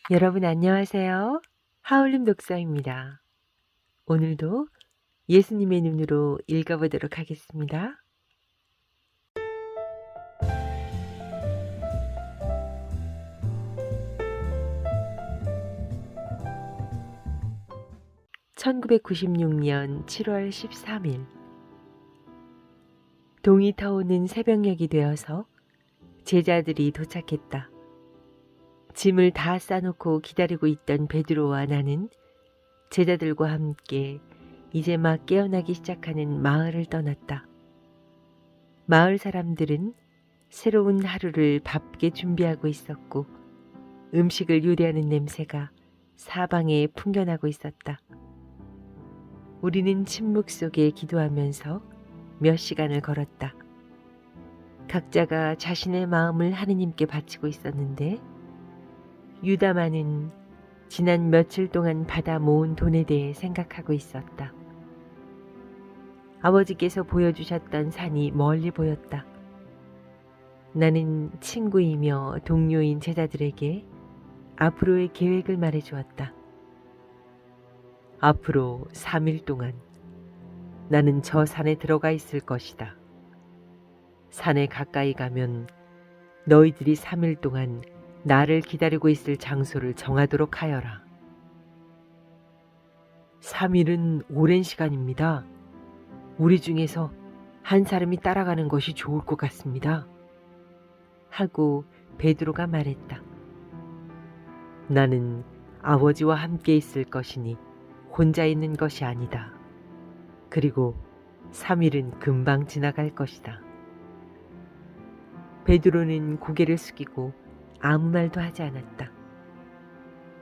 여러분 안녕하세요. 하울림 독서입니다. 오늘도 예수님의 눈으로 읽어보도록 하겠습니다. (1996년 7월 13일) 동이 터오는 새벽녘이 되어서 제자들이 도착했다. 짐을 다 싸놓고 기다리고 있던 베드로와 나는 제자들과 함께 이제 막 깨어나기 시작하는 마을을 떠났다. 마을 사람들은 새로운 하루를 바쁘게 준비하고 있었고 음식을 요리하는 냄새가 사방에 풍겨나고 있었다. 우리는 침묵 속에 기도하면서 몇 시간을 걸었다. 각자가 자신의 마음을 하느님께 바치고 있었는데 유다만은 지난 며칠 동안 받아 모은 돈에 대해 생각하고 있었다. 아버지께서 보여주셨던 산이 멀리 보였다. 나는 친구이며 동료인 제자들에게 앞으로의 계획을 말해주었다. 앞으로 3일 동안 나는 저 산에 들어가 있을 것이다. 산에 가까이 가면 너희들이 3일 동안 나를 기다리고 있을 장소를 정하도록 하여라. 3일은 오랜 시간입니다. 우리 중에서 한 사람이 따라가는 것이 좋을 것 같습니다. 하고 베드로가 말했다. 나는 아버지와 함께 있을 것이니 혼자 있는 것이 아니다. 그리고 3일은 금방 지나갈 것이다. 베드로는 고개를 숙이고 아무 말도 하지 않았다.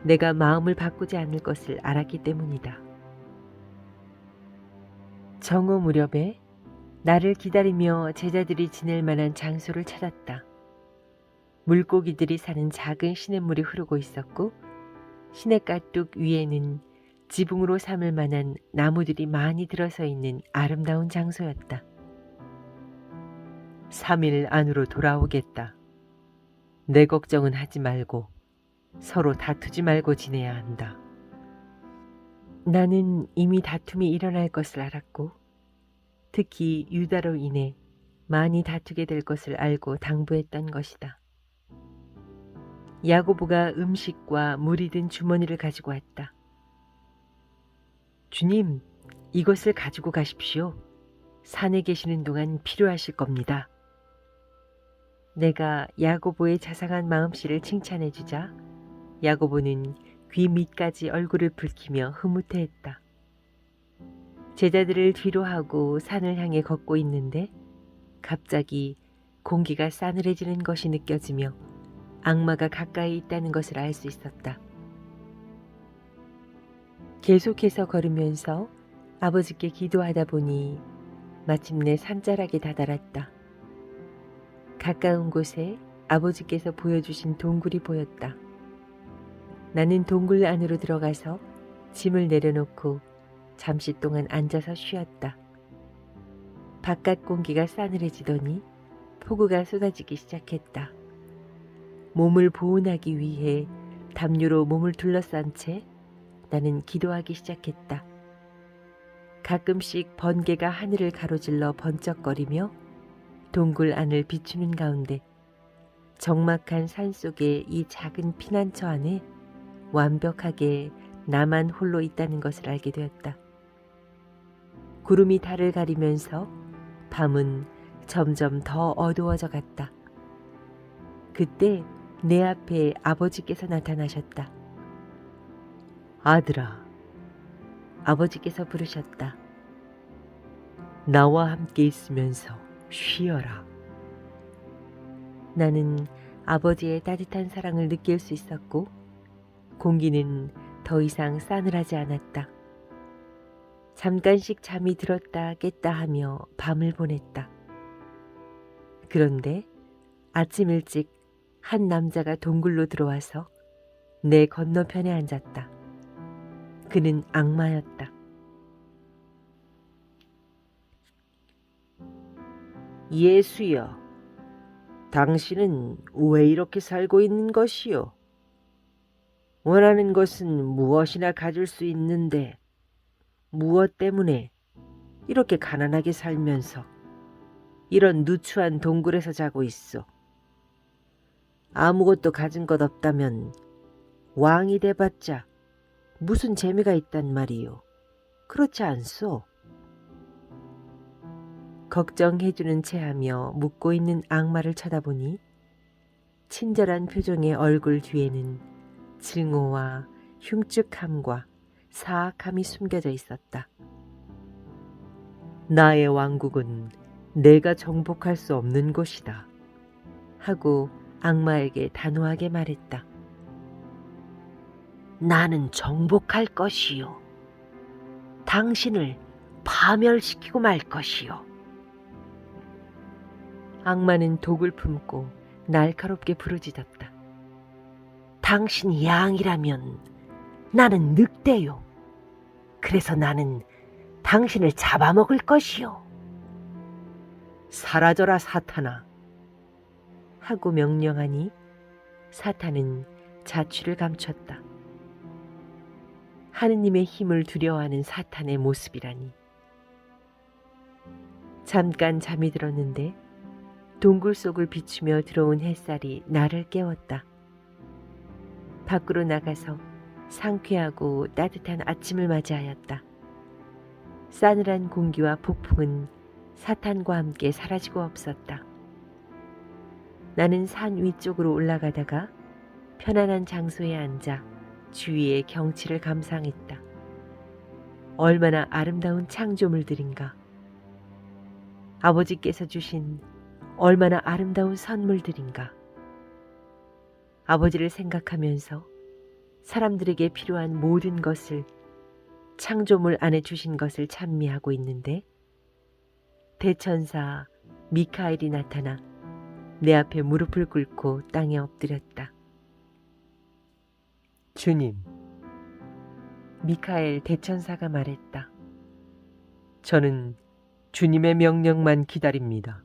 내가 마음을 바꾸지 않을 것을 알았기 때문이다. 정오 무렵에 나를 기다리며 제자들이 지낼 만한 장소를 찾았다. 물고기들이 사는 작은 시냇물이 흐르고 있었고 시냇가 뚝 위에는 지붕으로 삼을 만한 나무들이 많이 들어서 있는 아름다운 장소였다. 3일 안으로 돌아오겠다. 내 걱정은 하지 말고 서로 다투지 말고 지내야 한다. 나는 이미 다툼이 일어날 것을 알았고 특히 유다로 인해 많이 다투게 될 것을 알고 당부했던 것이다. 야고보가 음식과 물이 든 주머니를 가지고 왔다. 주님, 이것을 가지고 가십시오. 산에 계시는 동안 필요하실 겁니다. 내가 야고보의 자상한 마음씨를 칭찬해 주자 야고보는 귀 밑까지 얼굴을 붉히며 흐뭇해했다. 제자들을 뒤로 하고 산을 향해 걷고 있는데 갑자기 공기가 싸늘해지는 것이 느껴지며 악마가 가까이 있다는 것을 알 수 있었다. 계속해서 걸으면서 아버지께 기도하다 보니 마침내 산자락에 다다랐다. 가까운 곳에 아버지께서 보여주신 동굴이 보였다. 나는 동굴 안으로 들어가서 짐을 내려놓고 잠시 동안 앉아서 쉬었다. 바깥 공기가 싸늘해지더니 폭우가 쏟아지기 시작했다. 몸을 보온하기 위해 담요로 몸을 둘러싼 채 나는 기도하기 시작했다. 가끔씩 번개가 하늘을 가로질러 번쩍거리며 동굴 안을 비추는 가운데 적막한 산속의 이 작은 피난처 안에 완벽하게 나만 홀로 있다는 것을 알게 되었다. 구름이 달을 가리면서 밤은 점점 더 어두워져 갔다. 그때 내 앞에 아버지께서 나타나셨다. 아들아, 아버지께서 부르셨다. 나와 함께 있으면서 쉬어라. 나는 아버지의 따뜻한 사랑을 느낄 수 있었고 공기는 더 이상 싸늘하지 않았다. 잠깐씩 잠이 들었다 깼다 하며 밤을 보냈다. 그런데 아침 일찍 한 남자가 동굴로 들어와서 내 건너편에 앉았다. 그는 악마였다. 예수여, 당신은 왜 이렇게 살고 있는 것이요? 원하는 것은 무엇이나 가질 수 있는데 무엇 때문에 이렇게 가난하게 살면서 이런 누추한 동굴에서 자고 있어. 아무것도 가진 것 없다면 왕이 돼봤자 무슨 재미가 있단 말이요. 그렇지 않소? 걱정해주는 체하며 묻고 있는 악마를 쳐다보니 친절한 표정의 얼굴 뒤에는 증오와 흉측함과 사악함이 숨겨져 있었다. 나의 왕국은 내가 정복할 수 없는 곳이다. 하고 악마에게 단호하게 말했다. 나는 정복할 것이요. 당신을 파멸시키고 말 것이요. 악마는 독을 품고 날카롭게 부르짖었다. 당신이 양이라면 나는 늑대요. 그래서 나는 당신을 잡아먹을 것이요. 사라져라 사탄아. 하고 명령하니 사탄은 자취를 감췄다. 하느님의 힘을 두려워하는 사탄의 모습이라니. 잠깐 잠이 들었는데 동굴 속을 비추며 들어온 햇살이 나를 깨웠다. 밖으로 나가서 상쾌하고 따뜻한 아침을 맞이하였다. 싸늘한 공기와 폭풍은 사탄과 함께 사라지고 없었다. 나는 산 위쪽으로 올라가다가 편안한 장소에 앉아 주위의 경치를 감상했다. 얼마나 아름다운 창조물들인가. 아버지께서 주신 얼마나 아름다운 선물들인가. 아버지를 생각하면서 사람들에게 필요한 모든 것을 창조물 안에 주신 것을 찬미하고 있는데 대천사 미카엘이 나타나 내 앞에 무릎을 꿇고 땅에 엎드렸다. 주님, 미카엘 대천사가 말했다. 저는 주님의 명령만 기다립니다.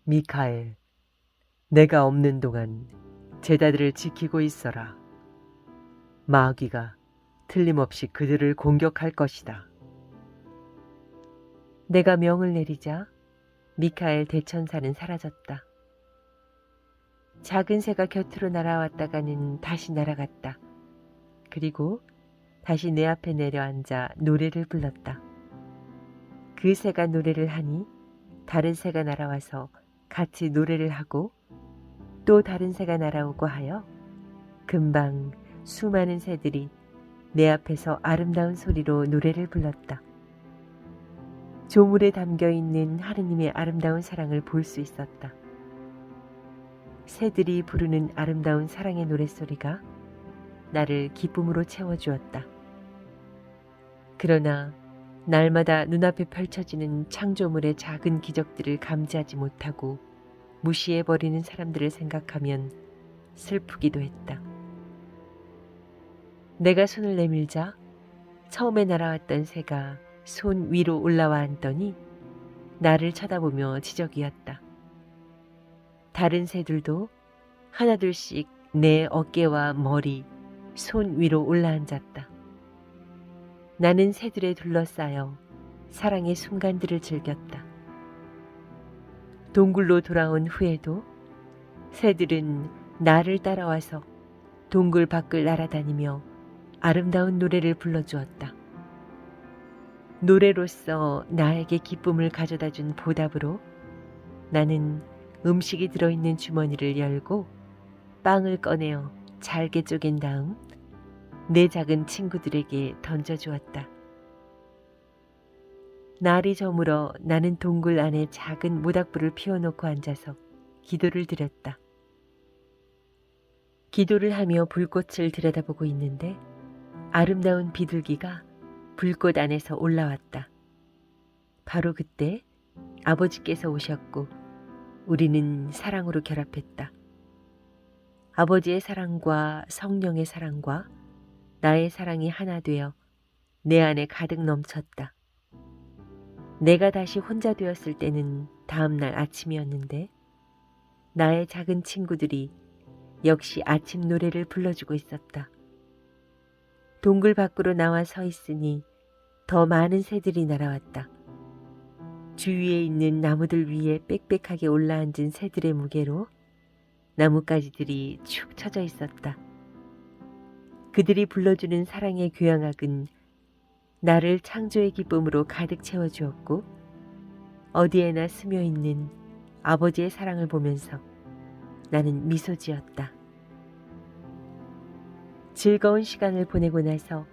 미카엘, 내가 없는 동안 제자들을 지키고 있어라. 마귀가 틀림없이 그들을 공격할 것이다. 내가 명을 내리자 미카엘 대천사는 사라졌다. 작은 새가 곁으로 날아왔다가는 다시 날아갔다. 그리고 다시 내 앞에 내려앉아 노래를 불렀다. 그 새가 노래를 하니 다른 새가 날아와서 같이 노래를 하고 또 다른 새가 날아오고 하여 금방 수많은 새들이 내 앞에서 아름다운 소리로 노래를 불렀다. 조물에 담겨있는 하느님의 아름다운 사랑을 볼 수 있었다. 새들이 부르는 아름다운 사랑의 노랫소리가 나를 기쁨으로 채워주었다. 그러나 날마다 눈앞에 펼쳐지는 창조물의 작은 기적들을 감지하지 못하고 무시해버리는 사람들을 생각하면 슬프기도 했다. 내가 손을 내밀자 처음에 날아왔던 새가 손 위로 올라와 앉더니 나를 쳐다보며 지저귀었다. 다른 새들도 하나둘씩 내 어깨와 머리, 손 위로 올라앉았다. 나는 새들에 둘러싸여 사랑의 순간들을 즐겼다. 동굴로 돌아온 후에도 새들은 나를 따라와서 동굴 밖을 날아다니며 아름다운 노래를 불러주었다. 노래로서 나에게 기쁨을 가져다 준 보답으로 나는 음식이 들어있는 주머니를 열고 빵을 꺼내어 잘게 쪼갠 다음 내 작은 친구들에게 던져주었다. 날이 저물어 나는 동굴 안에 작은 모닥불을 피워놓고 앉아서 기도를 드렸다. 기도를 하며 불꽃을 들여다보고 있는데 아름다운 비둘기가 불꽃 안에서 올라왔다. 바로 그때 아버지께서 오셨고 우리는 사랑으로 결합했다. 아버지의 사랑과 성령의 사랑과 나의 사랑이 하나 되어 내 안에 가득 넘쳤다. 내가 다시 혼자 되었을 때는 다음 날 아침이었는데 나의 작은 친구들이 역시 아침 노래를 불러주고 있었다. 동굴 밖으로 나와 서 있으니 더 많은 새들이 날아왔다. 주위에 있는 나무들 위에 빽빽하게 올라앉은 새들의 무게로 나뭇가지들이 축 처져 있었다. 그들이 불러주는 사랑의 교향악은 나를 창조의 기쁨으로 가득 채워주었고 어디에나 스며있는 아버지의 사랑을 보면서 나는 미소 지었다. 즐거운 시간을 보내고 나서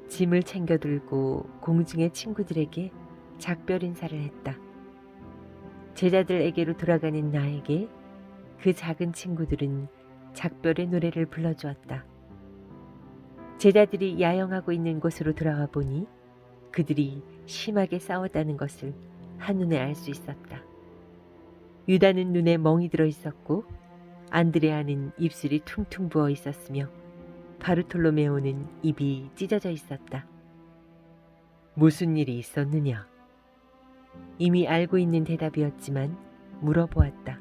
짐을 챙겨 들고 공중의 친구들에게 작별 인사를 했다. 제자들에게로 돌아가는 나에게 그 작은 친구들은 작별의 노래를 불러주었다. 제자들이 야영하고 있는 곳으로 돌아와 보니 그들이 심하게 싸웠다는 것을 한눈에 알 수 있었다. 유다는 눈에 멍이 들어 있었고 안드레아는 입술이 퉁퉁 부어 있었으며 바르톨로메오는 입이 찢어져 있었다. 무슨 일이 있었느냐? 이미 알고 있는 대답이었지만 물어보았다.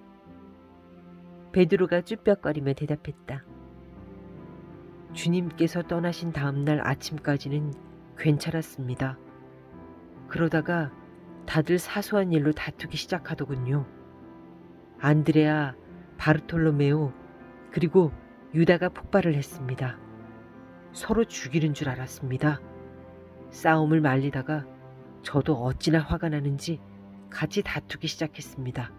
베드로가 쭈뼛거리며 대답했다. 주님께서 떠나신 다음날 아침까지는 괜찮았습니다. 그러다가 다들 사소한 일로 다투기 시작하더군요. 안드레아, 바르톨로메오, 그리고 유다가 폭발을 했습니다. 서로 죽이는 줄 알았습니다. 싸움을 말리다가 저도 어찌나 화가 나는지 같이 다투기 시작했습니다.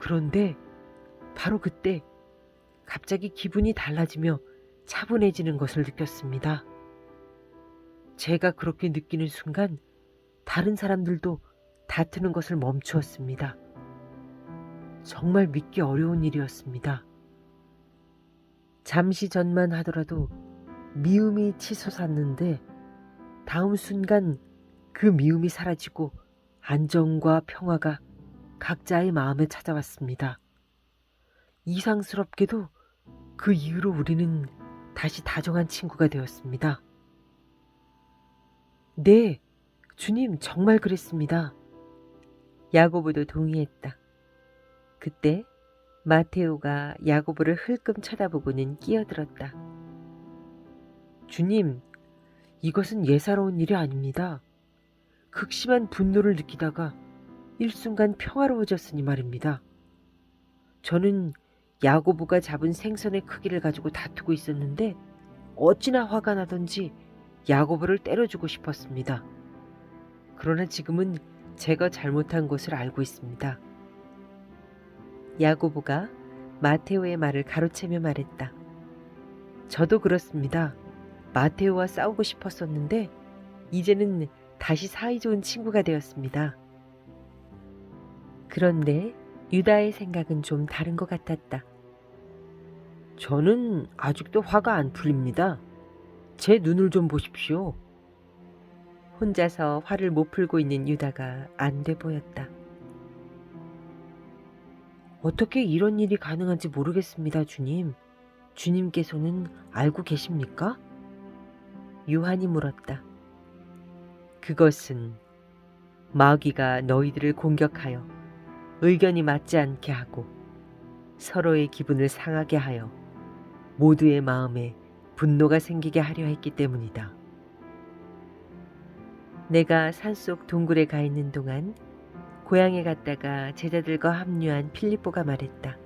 그런데 바로 그때 갑자기 기분이 달라지며 차분해지는 것을 느꼈습니다. 제가 그렇게 느끼는 순간 다른 사람들도 다투는 것을 멈추었습니다. 정말 믿기 어려운 일이었습니다. 잠시 전만 하더라도 미움이 치솟았는데 다음 순간 그 미움이 사라지고 안정과 평화가 각자의 마음에 찾아왔습니다. 이상스럽게도 그 이후로 우리는 다시 다정한 친구가 되었습니다. 네, 주님 정말 그랬습니다. 야고보도 동의했다. 그때 마테오가 야고보를 흘끔 쳐다보고는 끼어들었다. 주님, 이것은 예사로운 일이 아닙니다. 극심한 분노를 느끼다가 일순간 평화로워졌으니 말입니다. 저는 야고보가 잡은 생선의 크기를 가지고 다투고 있었는데 어찌나 화가 나던지 야고보를 때려주고 싶었습니다. 그러나 지금은 제가 잘못한 것을 알고 있습니다. 야고보가 마테오의 말을 가로채며 말했다. 저도 그렇습니다. 마테오와 싸우고 싶었었는데 이제는 다시 사이좋은 친구가 되었습니다. 그런데 유다의 생각은 좀 다른 것 같았다. 저는 아직도 화가 안 풀립니다. 제 눈을 좀 보십시오. 혼자서 화를 못 풀고 있는 유다가 안 돼 보였다. 어떻게 이런 일이 가능한지 모르겠습니다, 주님. 주님께서는 알고 계십니까? 요한이 물었다. 그것은 마귀가 너희들을 공격하여 의견이 맞지 않게 하고 서로의 기분을 상하게 하여 모두의 마음에 분노가 생기게 하려 했기 때문이다. 내가 산속 동굴에 가 있는 동안 고향에 갔다가 제자들과 합류한 필립보가 말했다.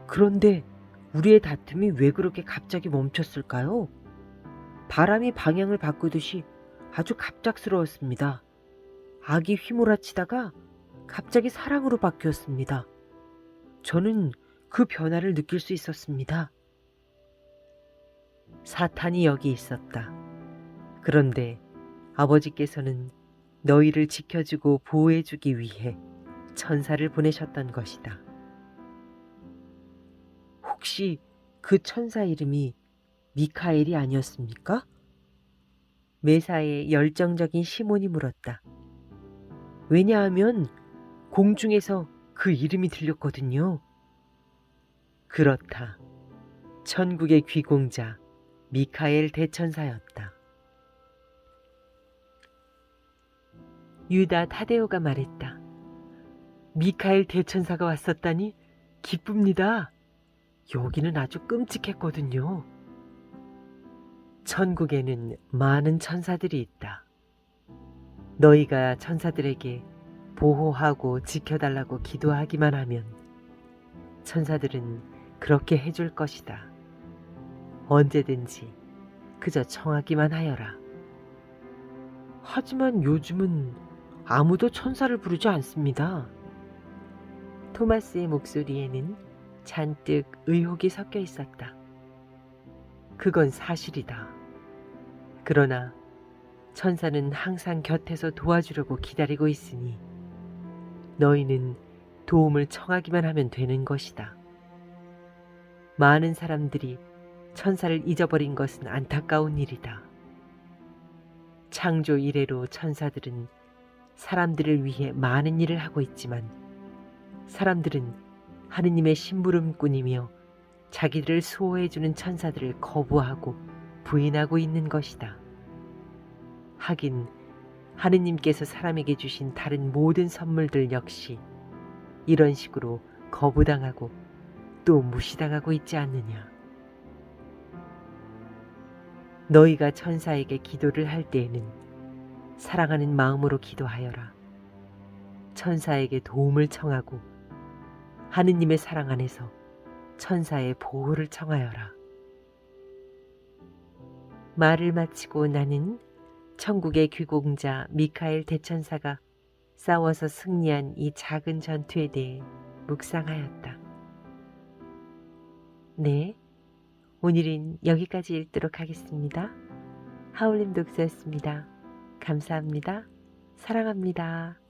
그런데 우리의 다툼이 왜 그렇게 갑자기 멈췄을까요? 바람이 방향을 바꾸듯이 아주 갑작스러웠습니다. 악이 휘몰아치다가 갑자기 사랑으로 바뀌었습니다. 저는 그 변화를 느낄 수 있었습니다. 사탄이 여기 있었다. 그런데 아버지께서는 너희를 지켜주고 보호해주기 위해 천사를 보내셨던 것이다. 혹시 그 천사 이름이 미카엘이 아니었습니까? 메사의 열정적인 시몬이 물었다. 왜냐하면 공중에서 그 이름이 들렸거든요. 그렇다. 천국의 귀공자 미카엘 대천사였다. 유다 타데오가 말했다. 미카엘 대천사가 왔었다니 기쁩니다. 여기는 아주 끔찍했거든요. 천국에는 많은 천사들이 있다. 너희가 천사들에게 보호하고 지켜달라고 기도하기만 하면 천사들은 그렇게 해줄 것이다. 언제든지 그저 청하기만 하여라. 하지만 요즘은 아무도 천사를 부르지 않습니다. 토마스의 목소리에는 잔뜩 의혹이 섞여 있었다. 그건 사실이다. 그러나 천사는 항상 곁에서 도와주려고 기다리고 있으니 너희는 도움을 청하기만 하면 되는 것이다. 많은 사람들이 천사를 잊어버린 것은 안타까운 일이다. 창조 이래로 천사들은 사람들을 위해 많은 일을 하고 있지만 사람들은 하느님의 심부름꾼이며 자기들을 수호해주는 천사들을 거부하고 부인하고 있는 것이다. 하긴 하느님께서 사람에게 주신 다른 모든 선물들 역시 이런 식으로 거부당하고 또 무시당하고 있지 않느냐. 너희가 천사에게 기도를 할 때에는 사랑하는 마음으로 기도하여라. 천사에게 도움을 청하고 하느님의 사랑 안에서 천사의 보호를 청하여라. 말을 마치고 나는 천국의 귀공자 미카엘 대천사가 싸워서 승리한 이 작은 전투에 대해 묵상하였다. 네, 오늘은 여기까지 읽도록 하겠습니다. 하울림 독서였습니다. 감사합니다. 사랑합니다.